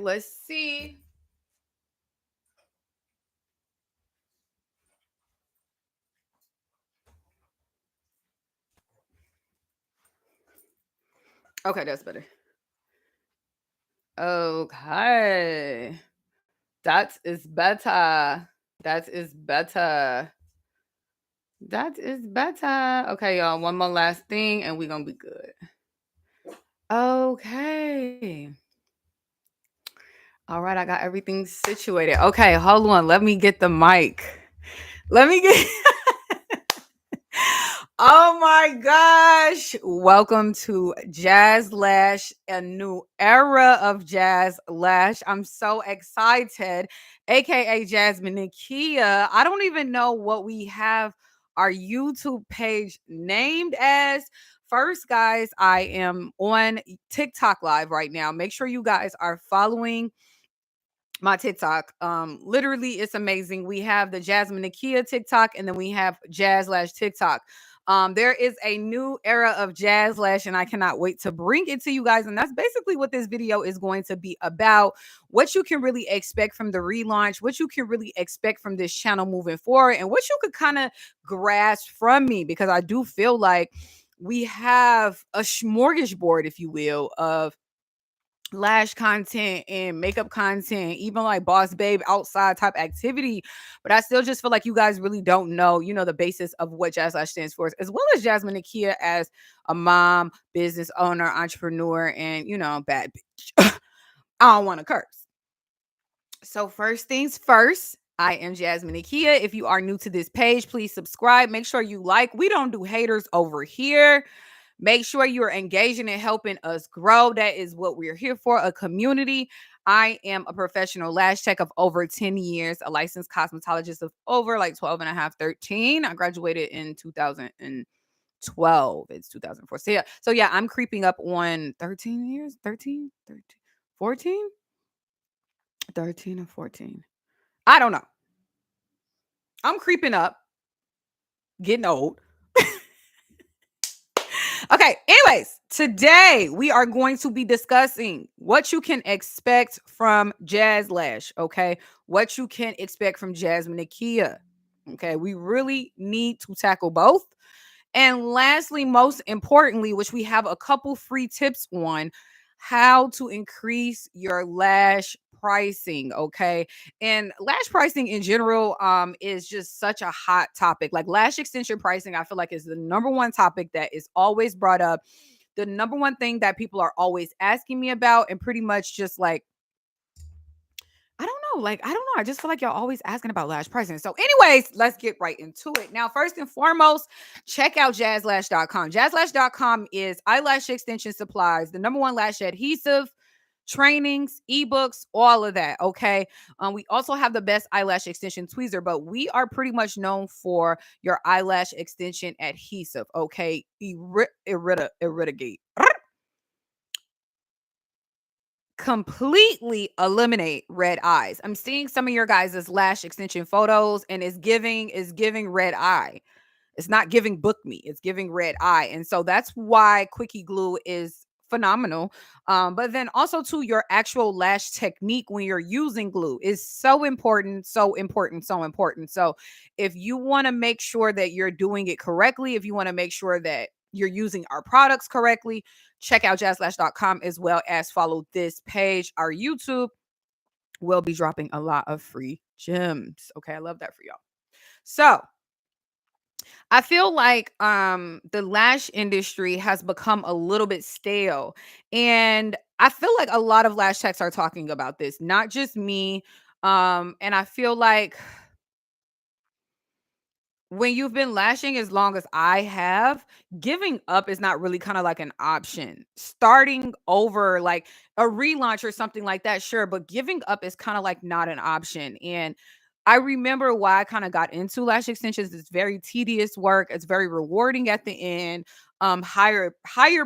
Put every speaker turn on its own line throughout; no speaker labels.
let's see. Okay, that's better. Okay. That is better. That is better. That is better. Okay, y'all. One more last thing and we're going to be good. Okay. All right, I got everything situated. Okay, hold on. Let me get the mic. Let me get. Oh my gosh. Welcome to Jazlash, a new era of Jazlash. I'm so excited. AKA Jasmine Nakia. I don't even know what we have our YouTube page named as. First, guys, I am on TikTok live right now. Make sure you guys are following my TikTok. Literally, it's amazing. We have the Jasmine Nakia TikTok, and then we have Jazlash TikTok. There is a new era of Jazlash, and I cannot wait to bring it to you guys. And that's basically what this video is going to be about. What you can really expect from the relaunch, what you can really expect from this channel moving forward, and what you could kind of grasp from me, because I do feel like we have a smorgasbord, if you will, of lash content and makeup content, even like boss babe outside type activity. But I still just feel like you guys really don't know, the basis of what Jazlash stands for, as well as Jasmine Nakia as a mom, business owner, entrepreneur, and bad bitch. I don't want to curse. So first things first, I am Jasmine Nakia. If you are new to this page, please subscribe. Make sure you like. We don't do haters over here. Make sure you're engaging and helping us grow. That is what we're here for, a community. I am a professional lash tech of over 10 years, a licensed cosmetologist of over like 12 and a half, 13. I graduated in 2012. It's 2004. So yeah, I'm creeping up on 13 years, 13, 14, 13 or 14. I don't know. I'm creeping up, getting old. Okay, anyways, today we are going to be discussing what you can expect from Jazlash, okay? What you can expect from Jasmine Nakia. Okay, we really need to tackle both. And lastly, most importantly, which we have a couple free tips on, how to increase your lash pricing. Okay, and lash pricing in general is just such a hot topic. Like lash extension pricing, I feel like is the number one topic that is always brought up, the number one thing that people are always asking me about, and pretty much just like, I don't know. Like, I don't know. I just feel like y'all always asking about lash pricing. So, anyways, let's get right into it. Now, first and foremost, check out jazlash.com. Jazlash.com is eyelash extension supplies, the number one lash adhesive, trainings, ebooks, all of that. Okay. We also have the best eyelash extension tweezer, but we are pretty much known for your eyelash extension adhesive. Okay. Irritate. Completely eliminate red eyes. I'm seeing some of your guys' lash extension photos, and it's giving red eye. It's not giving book me, it's giving red eye. And so that's why quickie glue is phenomenal. But then also to your actual lash technique when you're using glue is so important, so important, so important. So if you want to make sure that you're doing it correctly, if you want to make sure that you're using our products correctly, check out jazlash.com, as well as follow this page. Our YouTube will be dropping a lot of free gems. Okay, I love that for y'all. So I feel like the lash industry has become a little bit stale. And I feel like a lot of lash techs are talking about this, not just me. And I feel like when you've been lashing as long as I have, giving up is not really kind of like an option. Starting over, like a relaunch or something like that, sure, but giving up is kind of like not an option. And I remember why I kind of got into lash extensions. It's very tedious work. It's very rewarding at the end. Higher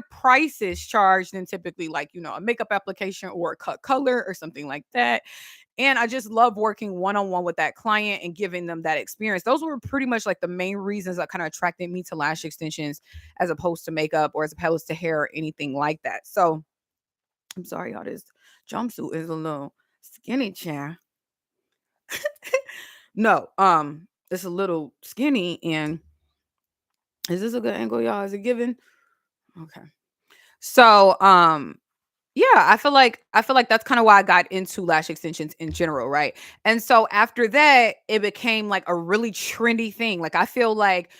prices charged than typically like, a makeup application or a cut color or something like that. And I just love working one-on-one with that client and giving them that experience. Those were pretty much like the main reasons that kind of attracted me to lash extensions as opposed to makeup or as opposed to hair or anything like that. So I'm sorry, y'all. This Jumpsuit is a little skinny chair. No, it's a little skinny. And is this a good angle, y'all? Is it given? Okay. So, yeah, I feel like that's kind of why I got into lash extensions in general, right? And so after that, it became like a really trendy thing. Like I feel like,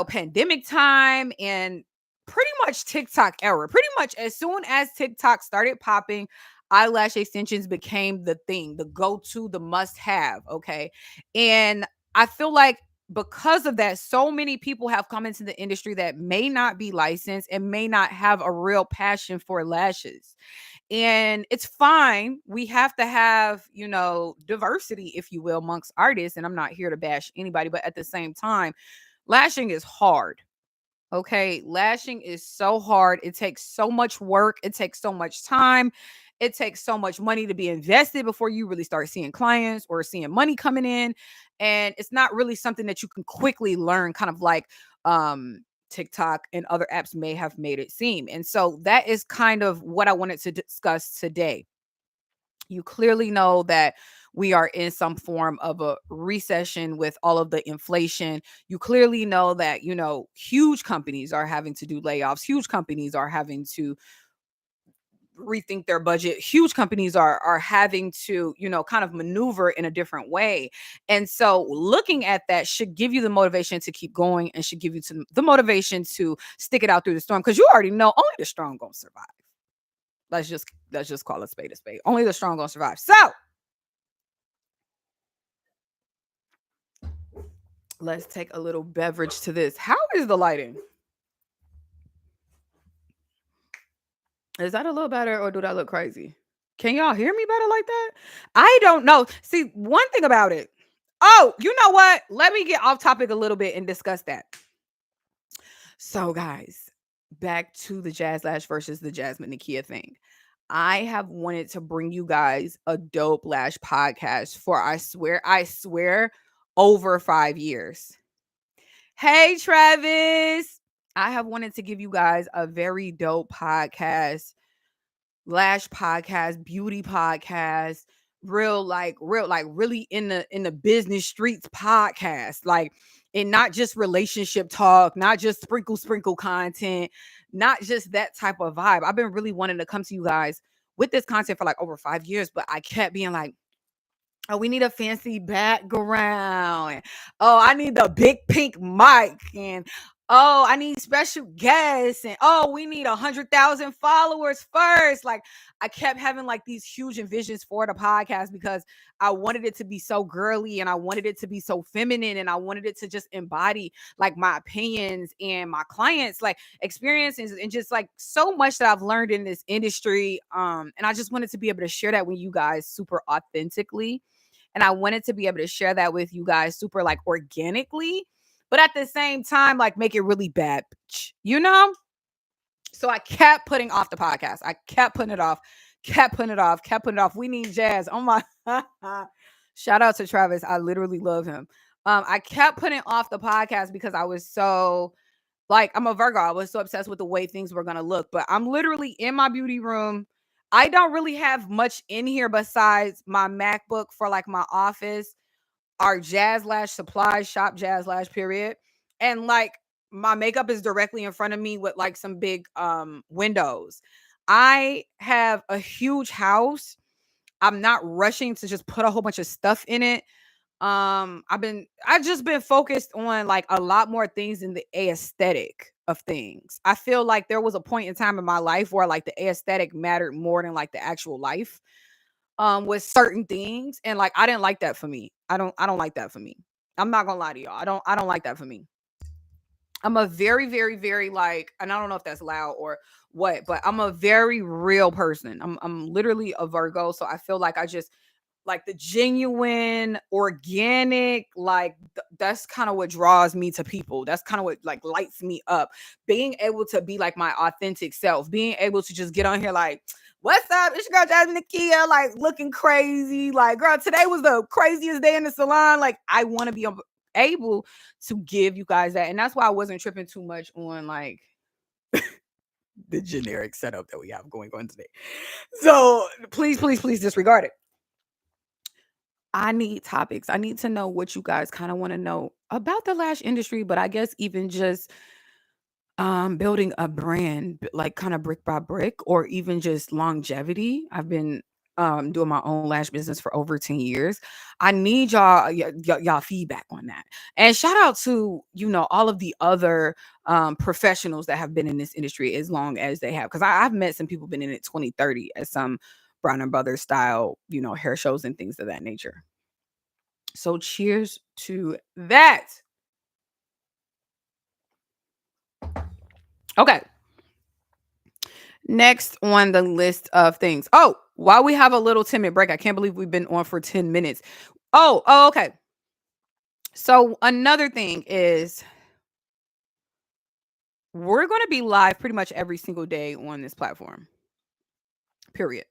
pandemic time and pretty much TikTok era. Pretty much as soon as TikTok started popping, eyelash extensions became the thing, the go-to, the must-have, okay? And I feel like because of that, so many people have come into the industry that may not be licensed and may not have a real passion for lashes. And it's fine. We have to have, diversity, if you will, amongst artists. And I'm not here to bash anybody, but at the same time, lashing is hard. Okay. Lashing is so hard. It takes so much work. It takes so much time. It takes so much money to be invested before you really start seeing clients or seeing money coming in. And it's not really something that you can quickly learn, kind of like TikTok and other apps may have made it seem. And so that is kind of what I wanted to discuss today. You clearly know that we are in some form of a recession with all of the inflation. You clearly know that, huge companies are having to do layoffs. Huge companies are having to rethink their budget. Huge companies are having to, kind of maneuver in a different way. And so looking at that should give you the motivation to keep going and should give you the motivation to stick it out through the storm, because you already know only the strong gonna survive. Let's just call a spade a spade. Only the strong gonna survive. So let's take a little beverage to this. How is the lighting? Is that a little better or do that look crazy? Can y'all hear me better like that? I don't know. See, one thing about it. Oh, you know what? Let me get off topic a little bit and discuss that. So, guys, back to the Jazz Lash versus the Jasmine Nakia thing. I have wanted to bring you guys a dope lash podcast for I swear, over 5 years. Hey, Travis. I have wanted to give you guys a very dope podcast, lash podcast, beauty podcast, really in the business streets podcast, like, and not just relationship talk, not just sprinkle content, not just that type of vibe. I've been really wanting to come to you guys with this content for like over 5 years, but I kept being like, oh, we need a fancy background. And, oh, I need the big pink mic. And oh, I need special guests. And oh, we need 100,000 followers first. Like, I kept having like these huge envisions for the podcast because I wanted it to be so girly and I wanted it to be so feminine and I wanted it to just embody like my opinions and my clients like experiences and just like so much that I've learned in this industry. And I just wanted to be able to share that with you guys super authentically, and I wanted to be able to share that with you guys super like organically, but at the same time, like make it really bad, you know? So I kept putting off the podcast. I kept putting it off, kept putting it off, kept putting it off. We need Jazz. Oh my. Shout out to Travis. I literally love him. I kept putting off the podcast because I was so like, I'm a Virgo. I was so obsessed with the way things were going to look, but I'm literally in my beauty room. I don't really have much in here besides my MacBook for like my office, our Jazlash supply shop, Jazlash period. And like my makeup is directly in front of me with like some big windows. I have a huge house. I'm not rushing to just put a whole bunch of stuff in it. I've just been focused on like a lot more things in the aesthetic of things. I feel like there was a point in time in my life where like the aesthetic mattered more than like the actual life with certain things, and like I didn't like that for me. I don't like that for me. I'm not going to lie to y'all. I don't like that for me. I'm a very, very, very like, and I don't know if that's loud or what, but I'm a very real person. I'm literally a Virgo, so I feel like I just like the genuine, organic, like that's kind of what draws me to people. That's kind of what like lights me up. Being able to be like my authentic self, being able to just get on here like, what's up? It's your girl Jasmine Nakia, like looking crazy. Like, girl, today was the craziest day in the salon. Like, I want to be able to give you guys that. And that's why I wasn't tripping too much on like the generic setup that we have going on today. So please, please, please disregard it. I need topics. I need to know what you guys kind of want to know about the lash industry, but I guess even just building a brand like kind of brick by brick or even just longevity. I've been doing my own lash business for over 10 years. I need y'all feedback on that. And shout out to, all of the other professionals that have been in this industry as long as they have, cuz I've met some people been in it 20, 30 at some Brown and Brothers style, hair shows and things of that nature. So cheers to that. Okay. Next on the list of things. Oh, while we have a little 10-minute break, I can't believe we've been on for 10 minutes. Oh, okay. So another thing is we're going to be live pretty much every single day on this platform. Period.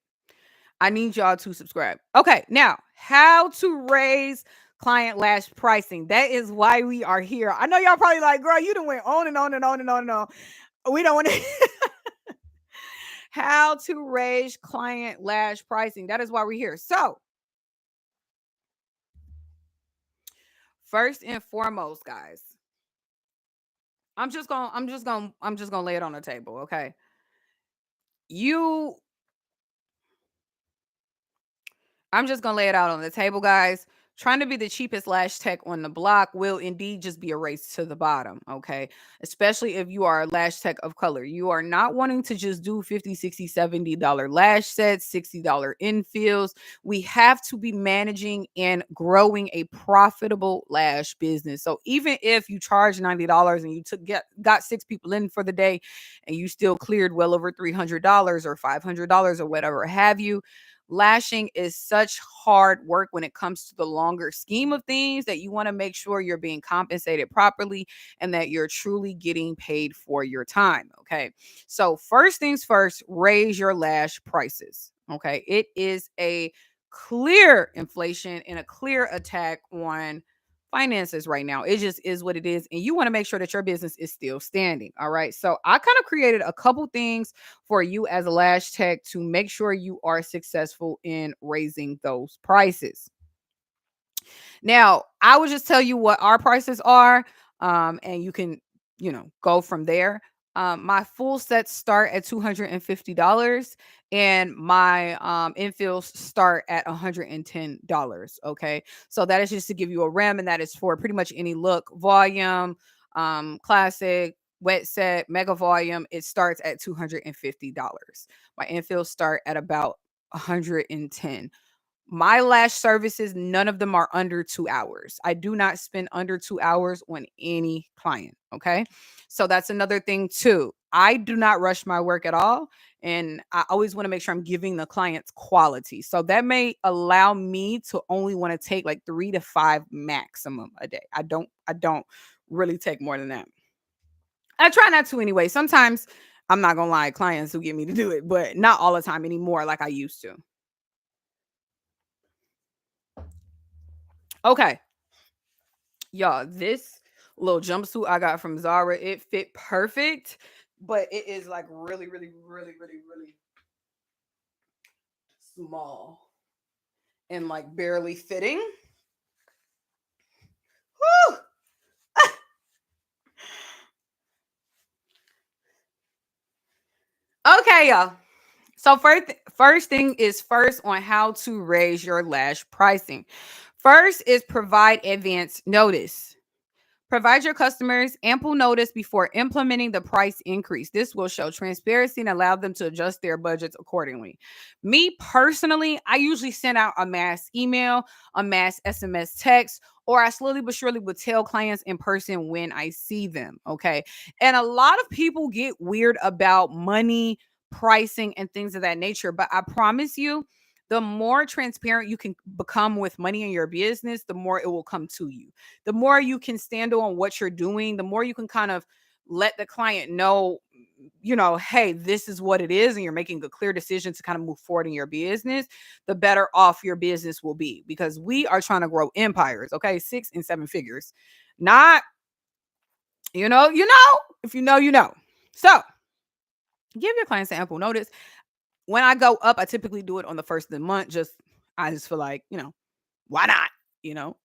I need y'all to subscribe. Okay, now, how to raise client lash pricing. That is why we are here. I know y'all probably like, girl, you done went on and on and on and on and on. We don't want to how to raise client lash pricing. That is why we're here. So, first and foremost, guys, I'm just gonna lay it on the table, okay? You I'm just gonna lay it out on the table, guys. Trying to be the cheapest lash tech on the block will indeed just be a race to the bottom, okay? Especially if you are a lash tech of color. You are not wanting to just do 50, 60, $70 lash sets, $60 infills. We have to be managing and growing a profitable lash business. So even if you charge $90 and you got 6 people in for the day and you still cleared well over $300 or $500 or whatever have you, lashing is such hard work when it comes to the longer scheme of things that you want to make sure you're being compensated properly and that you're truly getting paid for your time. Okay. So, first things first, raise your lash prices. Okay. It is a clear inflation and a clear attack on finances right now. It just is what it is. And you want to make sure that your business is still standing. All right. So, I kind of created a couple things for you as a lash tech to make sure you are successful in raising those prices. Now, I will just tell you what our prices are, and you can, go from there. My full sets start at $250, and my infills start at $110. Okay, so that is just to give you a rim, and that is for pretty much any look, volume, classic, wet set, mega volume. It starts at $250. My infills start at about 110. My lash services, none of them are under 2 hours. I do not spend under 2 hours on any client. Okay. So that's another thing too. I do not rush my work at all. And I always want to make sure I'm giving the clients quality. So that may allow me to only want to take like 3 to 5 maximum a day. I don't really take more than that. I try not to anyway. Sometimes I'm not gonna lie, clients who get me to do it, but not all the time anymore like I used to. Okay. Y'all, this little jumpsuit I got from Zara, it fit perfect, but it is like really, really, really, really, really small and like barely fitting. Whew. Okay, y'all. So first thing is first on how to raise your lash pricing. First is provide advance notice. Provide your customers ample notice before implementing the price increase. This will show transparency and allow them to adjust their budgets accordingly. Me personally, I usually send out a mass email, a mass SMS text, or I slowly but surely would tell clients in person when I see them. Okay. And a lot of people get weird about money, pricing, and things of that nature. But I promise you, the more transparent you can become with money in your business, the more it will come to you. The more you can stand on what you're doing, the more you can kind of let the client know, hey, this is what it is, and you're making a clear decision to kind of move forward in your business, the better off your business will be because we are trying to grow empires, okay? 6 and 7 figures. Not, if you know, you know. So Give your clients ample notice. When I go up, I typically do it on the first of the month. I just feel like, why not? You know,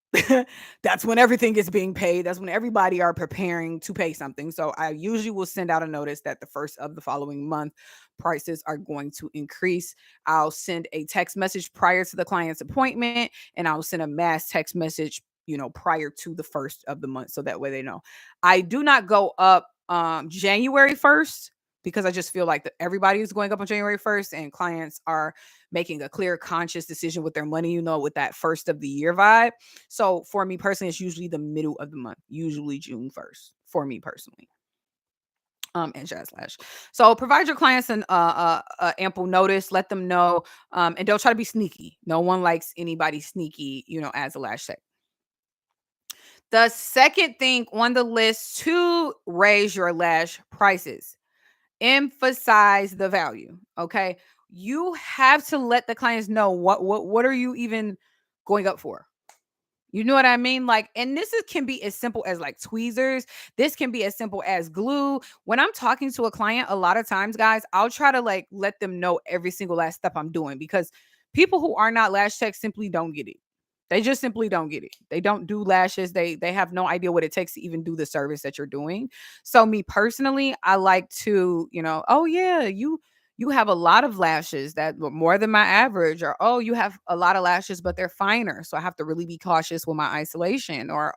that's when everything is being paid. That's when everybody are preparing to pay something. So I usually will send out a notice that the first of the following month prices are going to increase. I'll send a text message prior to the client's appointment, and I'll send a mass text message, prior to the first of the month. So that way they know. I do not go up January 1st because I just feel like that everybody is going up on January 1st and clients are making a clear conscious decision with their money, with that first of the year vibe. So for me personally, it's usually the middle of the month, usually June 1st for me personally. And Jazlash. So provide your clients an ample notice. Let them know, and don't try to be sneaky. No one likes anybody sneaky, as a lash tech. The second thing on the list to raise your lash prices, emphasize the value. Okay, you have to let the clients know what are you even going up for. You know what I mean? Like, and can be as simple as like tweezers. This can be as simple as glue. When I'm talking to a client, a lot of times, guys, I'll try to like let them know every single last step I'm doing, because people who are not lash techs simply don't get it. They just simply don't get it. They don't do lashes. They have no idea what it takes to even do the service that you're doing. So me personally, I like to, oh yeah, you have a lot of lashes that were more than my average, or oh, you have a lot of lashes but they're finer, so I have to really be cautious with my isolation, or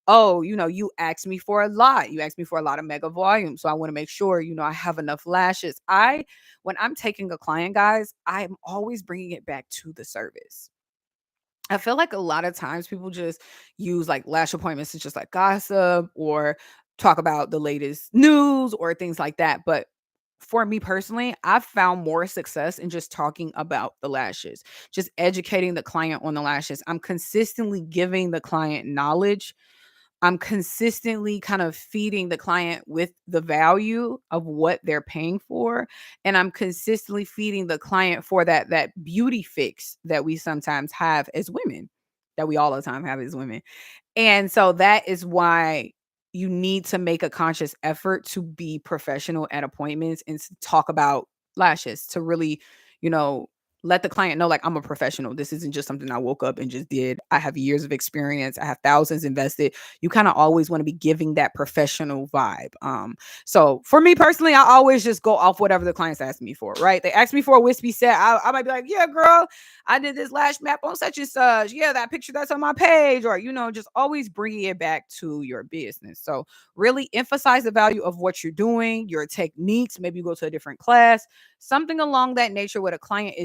oh, you asked me for a lot of mega volume, so I want to make sure I have enough lashes. I When I'm taking a client, guys, I'm always bringing it back to the service. I feel like a lot of times people just use like lash appointments to just like gossip or talk about the latest news or things like that. But for me personally, I've found more success in just talking about the lashes, just educating the client on the lashes. I'm consistently giving the client knowledge. I'm consistently kind of feeding the client with the value of what they're paying for, and I'm consistently feeding the client for that beauty fix that we sometimes have as women, that we all the time have as women. And so that is why you need to make a conscious effort to be professional at appointments and to talk about lashes, to really, you know, let the client know like I'm a professional. This isn't just something I woke up and just did. I have years of experience. I have thousands invested. You kind of always want to be giving that professional vibe. So for me personally, I always just go off whatever the clients ask me for, right? They ask me for a wispy set. I might be like, yeah, girl, I did this lash map on such and such. Yeah, that picture that's on my page, or just always bringing it back to your business. So really emphasize the value of what you're doing, your techniques. Maybe you go to a different class, something along that nature, where the client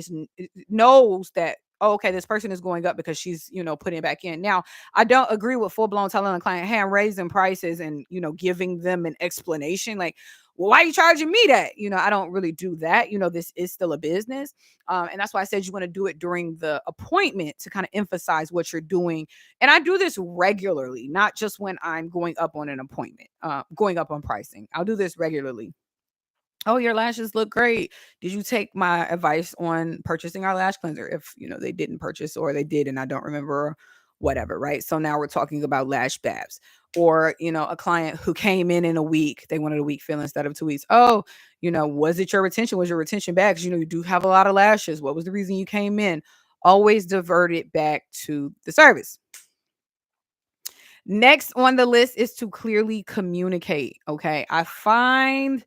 knows that, oh, okay, this person is going up because she's putting it back in. Now, I don't agree with full blown telling a client, hey, I'm raising prices, and giving them an explanation like, well, why are you charging me that? I don't really do that. This is still a business. And that's why I said you want to do it during the appointment to kind of emphasize what you're doing. And I do this regularly, not just when I'm going up on an appointment, going up on pricing. I'll do this regularly. Oh, your lashes look great. Did you take my advice on purchasing our lash cleanser? If, they didn't purchase, or they did and I don't remember, whatever, right? So now we're talking about lash babs. Or, a client who came in a week, they wanted a week fill instead of 2 weeks. Oh, was it your retention? Was your retention bad? Because, you do have a lot of lashes. What was the reason you came in? Always divert it back to the service. Next on the list is to clearly communicate. Okay. I find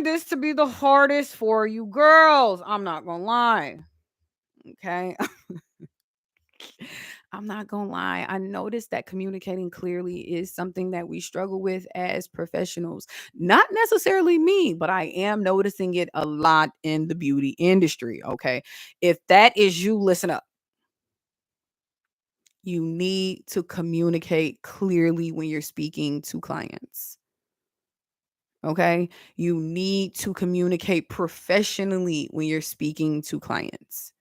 this to be the hardest for you girls. I'm not gonna lie. Okay. I'm not gonna lie. I noticed that communicating clearly is something that we struggle with as professionals. Not necessarily me, but I am noticing it a lot in the beauty industry. Okay. If that is you, listen up. You need to communicate clearly when you're speaking to clients. Okay. You need to communicate professionally when you're speaking to clients.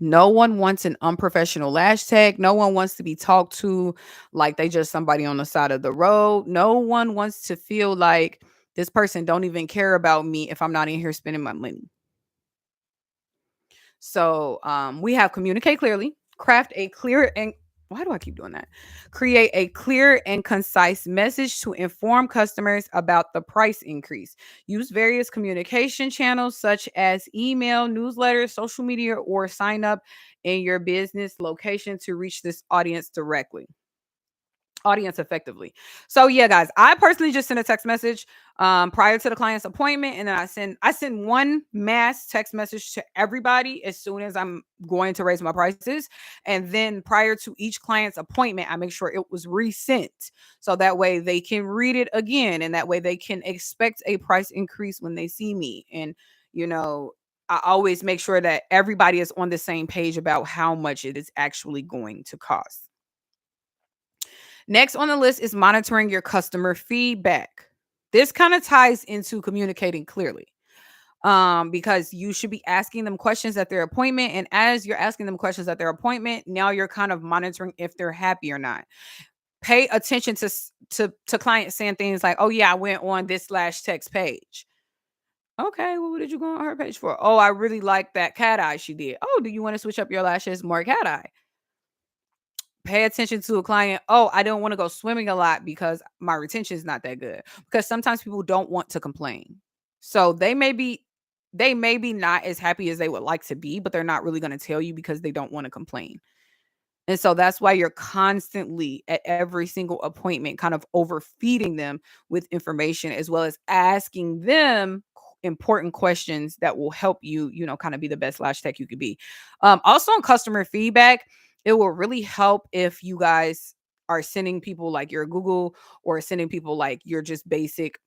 No one wants an unprofessional lash tech. No one wants to be talked to like they just somebody on the side of the road. No one wants to feel like this person don't even care about me if I'm not in here spending my money. So we have communicate clearly, craft a clear and Why do I keep doing that? Create a clear and concise message to inform customers about the price increase. Use various communication channels such as email, newsletters, social media, or sign up in your business location to reach this audience effectively. So yeah, guys, I personally just send a text message prior to the client's appointment, and then I send one mass text message to everybody as soon as I'm going to raise my prices, and then prior to each client's appointment, I make sure it was resent, so that way they can read it again, and that way they can expect a price increase when they see me. And you know, I always make sure that everybody is on the same page about how much it is actually going to cost. Next on the list is monitoring your customer feedback. This kind of ties into communicating clearly. Because you should be asking them questions at their appointment. And as you're asking them questions at their appointment, now you're kind of monitoring if they're happy or not. Pay attention to clients saying things like, "Oh yeah, I went on this Lash text page." Okay, well, what did you go on her page for? "Oh, I really like that cat eye she did." "Oh, do you want to switch up your lashes more cat eye?" Pay attention to a client. "Oh, I don't want to go swimming a lot because my retention is not that good." Because sometimes people don't want to complain. So they may be not as happy as they would like to be, but they're not really going to tell you because they don't want to complain. And so that's why you're constantly at every single appointment kind of overfeeding them with information, as well as asking them important questions that will help you, kind of be the best lash tech you could be. Also on customer feedback, it will really help if you guys are sending people like your Google, or sending people like your just basic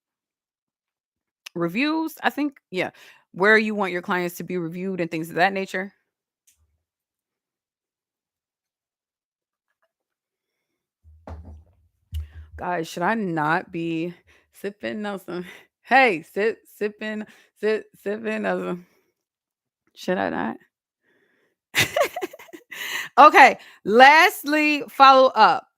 reviews, I think. Yeah. Where you want your clients to be reviewed and things of that nature. Guys, should I not be sipping on some? Hey, sipping on some. Should I not? Okay. Lastly, follow up.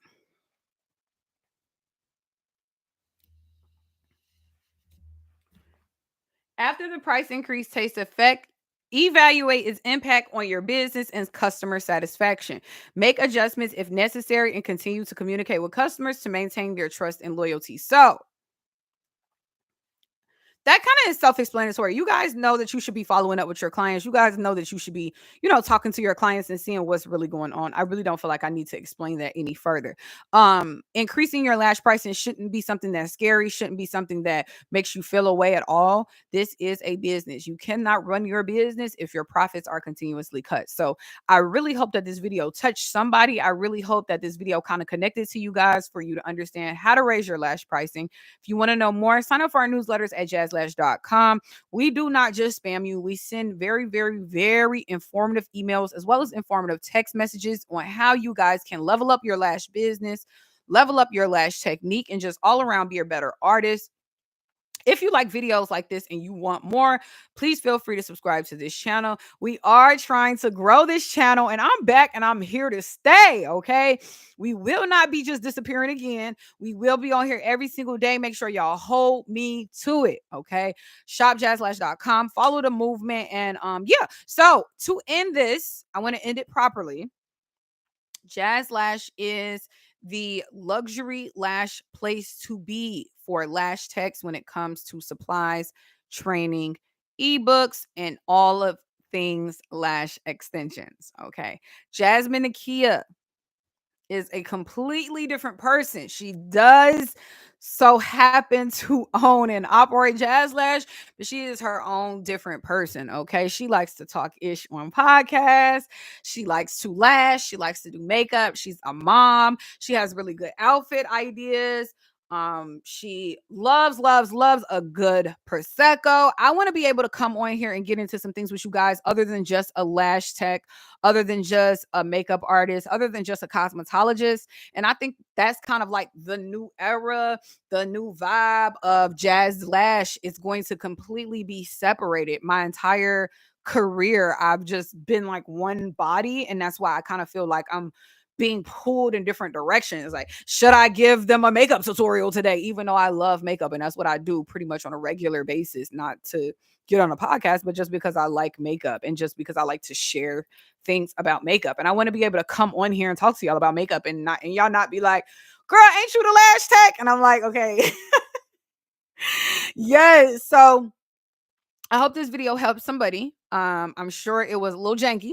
After the price increase takes effect, evaluate its impact on your business and customer satisfaction. Make adjustments if necessary and continue to communicate with customers to maintain their trust and loyalty. So, that kind of is self-explanatory. You guys know that you should be following up with your clients. You guys know that you should be, talking to your clients and seeing what's really going on. I really don't feel like I need to explain that any further. Increasing your lash pricing shouldn't be something that's scary, shouldn't be something that makes you feel away at all. This is a business. You cannot run your business if your profits are continuously cut. So I really hope that this video touched somebody. I really hope that this video kind of connected to you guys for you to understand how to raise your lash pricing. If you want to know more, sign up for our newsletters at jazlash.com. We do not just spam you. We send very, very, very informative emails as well as informative text messages on how you guys can level up your lash business, level up your lash technique, and just all around be a better artist. If you like videos like this and you want more, please feel free to subscribe to this channel. We are trying to grow this channel, and I'm back and I'm here to stay. Okay. We will not be just disappearing again. We will be on here every single day. Make sure y'all hold me to it. Okay. Shopjazlash.com. Follow the movement. And yeah. So to end this, I want to end it properly. Jazlash is the luxury lash place to be for lash techs when it comes to supplies, training, ebooks, and all of things lash extensions. Okay. Jasmine Nakia is a completely different person. She does so happen to own and operate Jazlash, but she is her own different person. Okay. She likes to talk ish on podcasts. She likes to lash. She likes to do makeup. She's a mom. She has really good outfit ideas. She loves a good prosecco. I want to be able to come on here and get into some things with you guys other than just a lash tech, other than just a makeup artist, other than just a cosmetologist. And I think that's kind of like the new era, the new vibe of Jazz Lash is going to completely be separated. My entire career, I've just been like one body. And that's why I kind of feel like I'm being pulled in different directions. Like, should I give them a makeup tutorial today? Even though I love makeup and that's what I do pretty much on a regular basis, not to get on a podcast, but just because I like makeup and just because I like to share things about makeup. And I want to be able to come on here and talk to y'all about makeup and y'all not be like, girl, ain't you the lash tech? And I'm like, okay. Yes. So I hope this video helps somebody. I'm sure it was a little janky.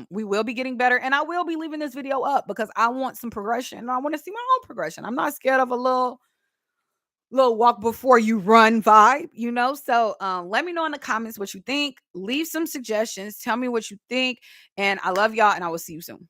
We will be getting better, and I will be leaving this video up because I want some progression. And I want to see my own progression. I'm not scared of a little walk before you run vibe, you know. So let me know in the comments what you think. Leave some suggestions. Tell me what you think, and I love y'all, and I will see you soon.